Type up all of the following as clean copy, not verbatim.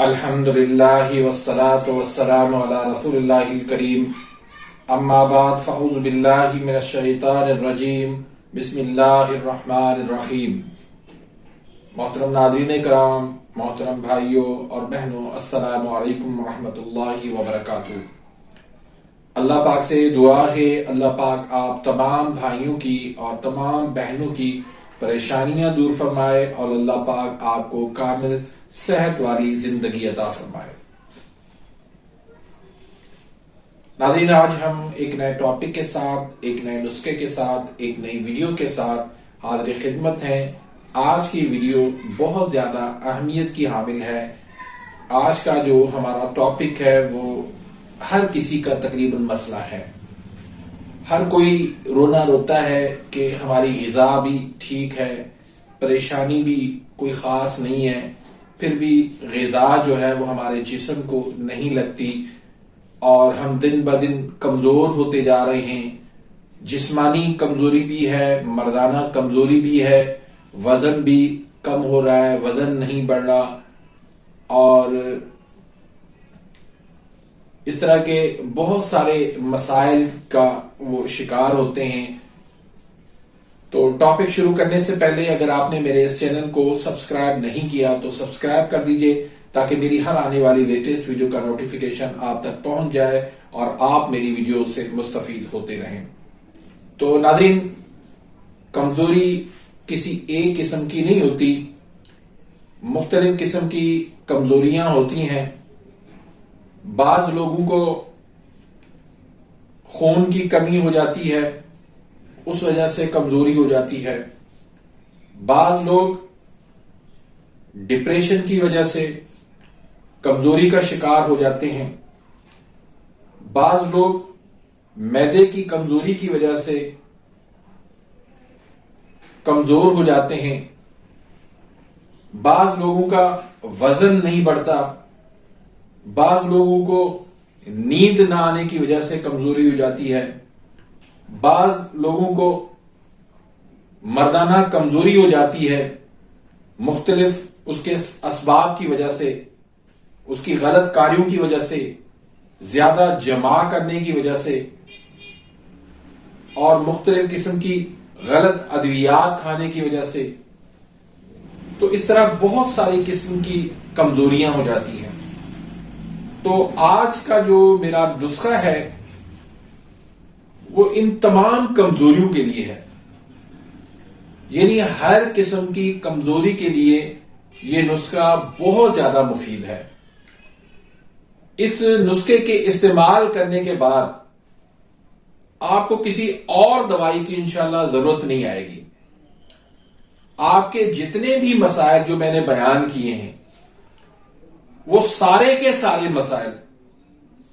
الحمدللہ والصلاة والسلام علی رسول اللہ الکریم اما بعد فاعوذ باللہ من الشیطان الرجیم بسم اللہ الرحمن الرحیم۔ محترم ناظرین کرام، محترم بھائیوں اور بہنوں، السلام علیکم ورحمۃ اللہ وبرکاتہ۔ اللہ پاک سے دعا ہے اللہ پاک آپ تمام بھائیوں کی اور تمام بہنوں کی پریشانیاں دور فرمائے اور اللہ پاک آپ کو کامل صحت والی زندگی عطا فرمائے۔ ناظرین، آج ہم ایک نئے ٹاپک کے ساتھ، ایک نئے نسخے کے ساتھ، ایک نئی ویڈیو کے ساتھ حاضر خدمت ہیں۔ آج کی ویڈیو بہت زیادہ اہمیت کی حامل ہے۔ آج کا جو ہمارا ٹاپک ہے وہ ہر کسی کا تقریباً مسئلہ ہے۔ ہر کوئی رونا روتا ہے کہ ہماری غذا بھی ٹھیک ہے، پریشانی بھی کوئی خاص نہیں ہے، پھر بھی غذا جو ہے وہ ہمارے جسم کو نہیں لگتی اور ہم دن بدن کمزور ہوتے جا رہے ہیں۔ جسمانی کمزوری بھی ہے، مردانہ کمزوری بھی ہے، وزن بھی کم ہو رہا ہے، وزن نہیں بڑھ رہا، اور اس طرح کے بہت سارے مسائل کا وہ شکار ہوتے ہیں۔ تو ٹاپک شروع کرنے سے پہلے اگر آپ نے میرے اس چینل کو سبسکرائب نہیں کیا تو سبسکرائب کر دیجئے تاکہ میری ہر آنے والی لیٹسٹ ویڈیو کا نوٹیفیکیشن آپ تک پہنچ جائے اور آپ میری ویڈیو سے مستفید ہوتے رہیں۔ تو ناظرین، کمزوری کسی ایک قسم کی نہیں ہوتی، مختلف قسم کی کمزوریاں ہوتی ہیں۔ بعض لوگوں کو خون کی کمی ہو جاتی ہے، اس وجہ سے کمزوری ہو جاتی ہے۔ بعض لوگ ڈپریشن کی وجہ سے کمزوری کا شکار ہو جاتے ہیں۔ بعض لوگ معدے کی کمزوری کی وجہ سے کمزور ہو جاتے ہیں۔ بعض لوگوں کا وزن نہیں بڑھتا، بعض لوگوں کو نیند نہ آنے کی وجہ سے کمزوری ہو جاتی ہے، بعض لوگوں کو مردانہ کمزوری ہو جاتی ہے، مختلف اس کے اسباب کی وجہ سے، اس کی غلط کاریوں کی وجہ سے، زیادہ جمع کرنے کی وجہ سے، اور مختلف قسم کی غلط ادویات کھانے کی وجہ سے۔ تو اس طرح بہت ساری قسم کی کمزوریاں ہو جاتی ہیں۔ تو آج کا جو میرا نسخہ ہے وہ ان تمام کمزوریوں کے لیے ہے، یعنی ہر قسم کی کمزوری کے لیے یہ نسخہ بہت زیادہ مفید ہے۔ اس نسخے کے استعمال کرنے کے بعد آپ کو کسی اور دوائی کی انشاءاللہ ضرورت نہیں آئے گی۔ آپ کے جتنے بھی مسائل جو میں نے بیان کیے ہیں وہ سارے کے سارے مسائل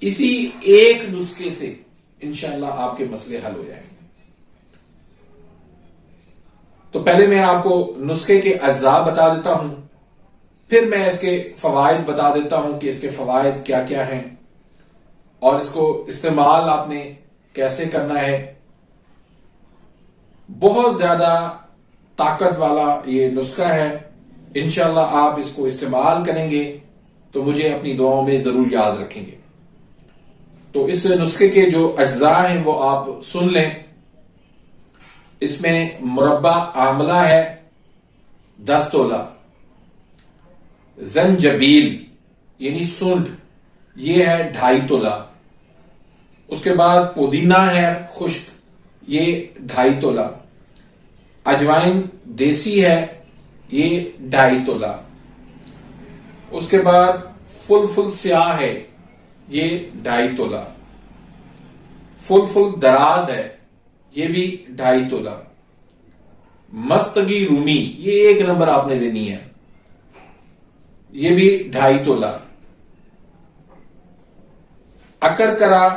اسی ایک نسخے سے انشاءاللہ آپ کے مسئلے حل ہو جائیں گے۔ تو پہلے میں آپ کو نسخے کے اجزاء بتا دیتا ہوں، پھر میں اس کے فوائد بتا دیتا ہوں کہ اس کے فوائد کیا کیا ہیں اور اس کو استعمال آپ نے کیسے کرنا ہے۔ بہت زیادہ طاقت والا یہ نسخہ ہے، انشاءاللہ آپ اس کو استعمال کریں گے تو مجھے اپنی دعاؤں میں ضرور یاد رکھیں گے۔ تو اس نسخے کے جو اجزاء ہیں وہ آپ سن لیں۔ اس میں مربع آملہ ہے 10 تولہ، زنجبیل یعنی سونڈ یہ ہے 2.5 تولہ، اس کے بعد پودینہ ہے خشک یہ 2.5 تولہ، اجوائن دیسی ہے یہ 2.5 تولہ، اس کے بعد فل سیاہ ہے یہ 2.5 تولہ، فل دراز ہے یہ بھی 2.5 تولہ، مستگی رومی یہ 1 نمبر آپ نے لینی ہے یہ بھی 2.5 تولہ، اکرکرا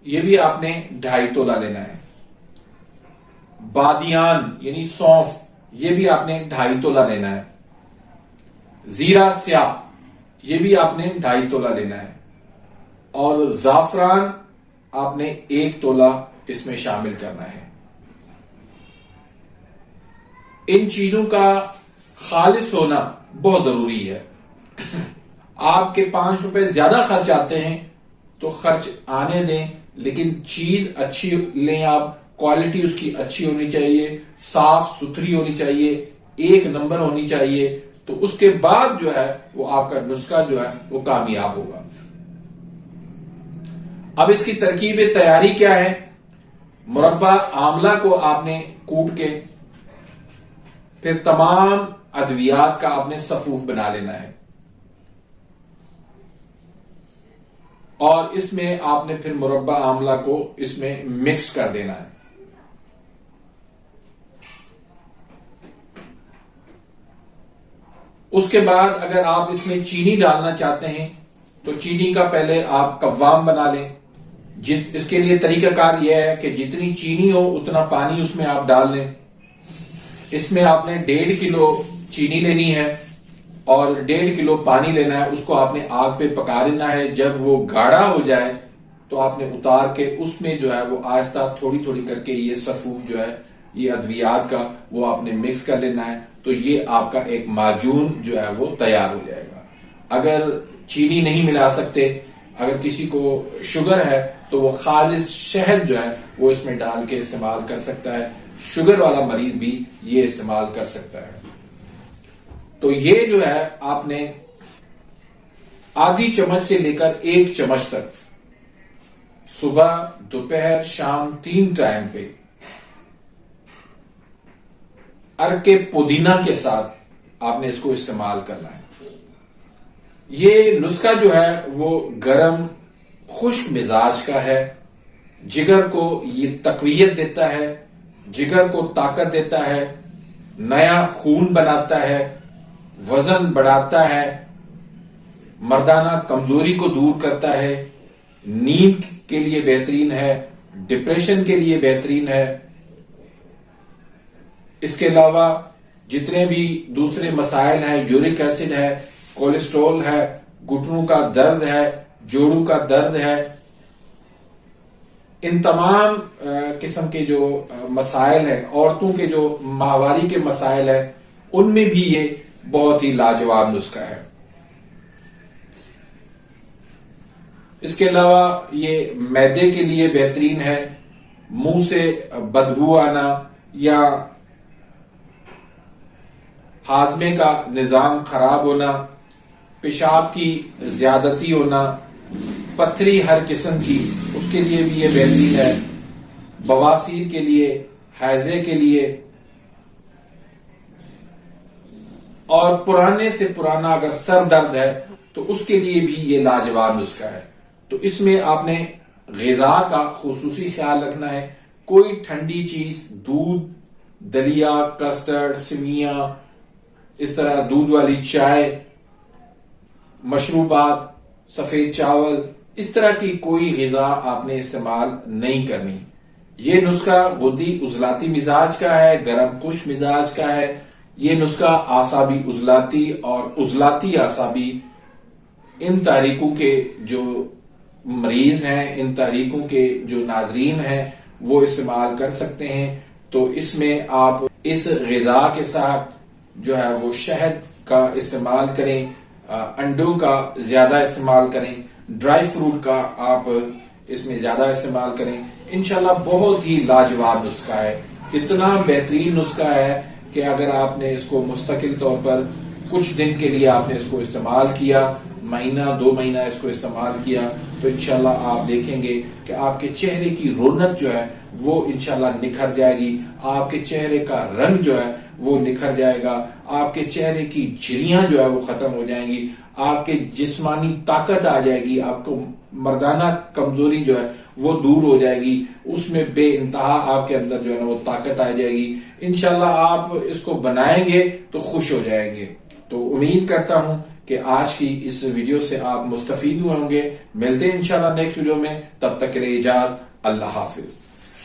یہ بھی آپ نے 2.5 تولہ لینا ہے، بادیان یعنی سونف یہ بھی آپ نے 2.5 تولہ لینا ہے، زیرہ سیاہ یہ بھی آپ نے 2.5 تولہ لینا ہے، اور زعفران آپ نے 1 تولہ اس میں شامل کرنا ہے۔ ان چیزوں کا خالص ہونا بہت ضروری ہے۔ آپ کے 5 روپے زیادہ خرچ آتے ہیں تو خرچ آنے دیں، لیکن چیز اچھی لیں، آپ کوالٹی اس کی اچھی ہونی چاہیے، صاف ستھری ہونی چاہیے، 1 نمبر ہونی چاہیے، تو اس کے بعد جو ہے وہ آپ کا نسخہ جو ہے وہ کامیاب ہوگا۔ اب اس کی ترکیب تیاری کیا ہے؟ مربع آملہ کو آپ نے کوٹ کے پھر تمام ادویات کا آپ نے صفوف بنا لینا ہے، اور اس میں آپ نے پھر مربع آملہ کو اس میں مکس کر دینا ہے۔ اس کے بعد اگر آپ اس میں چینی ڈالنا چاہتے ہیں تو چینی کا پہلے آپ قوام بنا لیں۔ اس کے لیے طریقہ کار یہ ہے کہ جتنی چینی ہو اتنا پانی اس میں آپ ڈال لیں۔ اس میں آپ نے 1.5 کلو چینی لینی ہے اور 1.5 کلو پانی لینا ہے، اس کو آپ نے آگ پہ پکا دینا ہے۔ جب وہ گاڑھا ہو جائے تو آپ نے اتار کے اس میں جو ہے وہ آہستہ تھوڑی تھوڑی کر کے یہ صفوف جو ہے یہ ادویات کا وہ آپ نے مکس کر لینا ہے، تو یہ آپ کا ایک معجون جو ہے وہ تیار ہو جائے گا۔ اگر چینی نہیں ملا سکتے، اگر کسی کو شوگر ہے تو وہ خالص شہد جو ہے وہ اس میں ڈال کے استعمال کر سکتا ہے، شوگر والا مریض بھی یہ استعمال کر سکتا ہے۔ تو یہ جو ہے آپ نے آدھی چمچ سے لے کر 1 چمچ تک صبح، دوپہر، شام 3 ٹائم پہ عرق پودینہ کے ساتھ آپ نے اس کو استعمال کرنا ہے۔ یہ نسخہ جو ہے وہ گرم خشک مزاج کا ہے، جگر کو یہ تقویت دیتا ہے، جگر کو طاقت دیتا ہے، نیا خون بناتا ہے، وزن بڑھاتا ہے، مردانہ کمزوری کو دور کرتا ہے، نیند کے لیے بہترین ہے، ڈپریشن کے لیے بہترین ہے۔ اس کے علاوہ جتنے بھی دوسرے مسائل ہیں، یورک ایسڈ ہے، کولیسٹرول ہے، گھٹنوں کا درد ہے، جوڑوں کا درد ہے، ان تمام قسم کے جو مسائل ہیں، عورتوں کے جو ماہواری کے مسائل ہیں، ان میں بھی یہ بہت ہی لاجواب نسخہ ہے۔ اس کے علاوہ یہ معدے کے لیے بہترین ہے، منہ سے بدبو آنا یا ہاضمے کا نظام خراب ہونا، پیشاب کی زیادتی ہونا، پتھری ہر قسم کی، اس کے لیے بھی یہ بہترین ہے، بواسیر کے لیے، ہیضے کے لیے، اور پرانے سے پرانا اگر سر درد ہے تو اس کے لیے بھی یہ لاجواب نسخہ ہے۔ تو اس میں آپ نے غذا کا خصوصی خیال رکھنا ہے، کوئی ٹھنڈی چیز، دودھ، دلیا، کسٹرڈ، سیویاں، اس طرح دودھ والی چائے، مشروبات، سفید چاول، اس طرح کی کوئی غذا آپ نے استعمال نہیں کرنی۔ یہ نسخہ غدی عضلاتی مزاج کا ہے، گرم خشک مزاج کا ہے۔ یہ نسخہ اعصابی عضلاتی اور عضلاتی اعصابی ان تحریکوں کے جو مریض ہیں، ان تحریکوں کے جو ناظرین ہیں وہ استعمال کر سکتے ہیں۔ تو اس میں آپ اس غذا کے ساتھ جو ہے وہ شہد کا استعمال کریں، انڈوں کا زیادہ استعمال کریں، ڈرائی فروٹ کا آپ اس میں زیادہ استعمال کریں۔ انشاءاللہ بہت ہی لاجواب نسخہ ہے، اتنا بہترین نسخہ ہے کہ اگر آپ نے اس کو مستقل طور پر کچھ دن کے لیے آپ نے اس کو استعمال کیا، مہینہ 2 مہینہ اس کو استعمال کیا، تو انشاءاللہ آپ دیکھیں گے کہ آپ کے چہرے کی رونق جو ہے وہ انشاءاللہ نکھر جائے گی، آپ کے چہرے کا رنگ جو ہے وہ نکھر جائے گا، آپ کے چہرے کی جھریاں جو ہے وہ ختم ہو جائیں گی، آپ کے جسمانی طاقت آ جائے گی، آپ کو مردانہ کمزوری جو ہے وہ دور ہو جائے گی، اس میں بے انتہا آپ کے اندر جو ہے نا وہ طاقت آ جائے گی۔ انشاءاللہ آپ اس کو بنائیں گے تو خوش ہو جائیں گے۔ تو امید کرتا ہوں کہ آج کی اس ویڈیو سے آپ مستفید ہوئے ہوں گے۔ ملتے ہیں انشاءاللہ نیکسٹ ویڈیو میں، تب تک کے لیے اجازت، اللہ حافظ۔